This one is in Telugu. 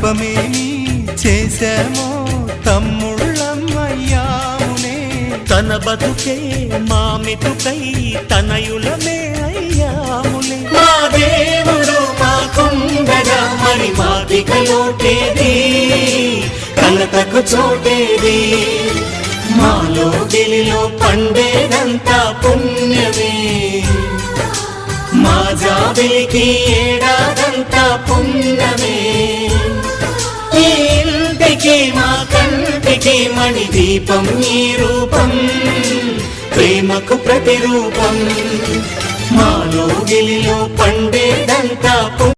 పాపమేమి చేశామో తమ్ముళ్ళమయ్యామునే. తన బతుకే మామితుకై తనయులమే అయ్యాములే. మా దేవుడు మాకుండగా మరి మాదిక లోటేది, కలతకు చోటేది. మాలో గిలిలో పండేదంతా పుణ్యమే, మా జాబిలికి ఏడాదంతా పుణ్యమే. ఈ ఇంటికి మా కంటికి మణి దీపం ఈ రూపం, ప్రేమకు ప్రతిరూపం. మాలో గిలిలో పండేదంతా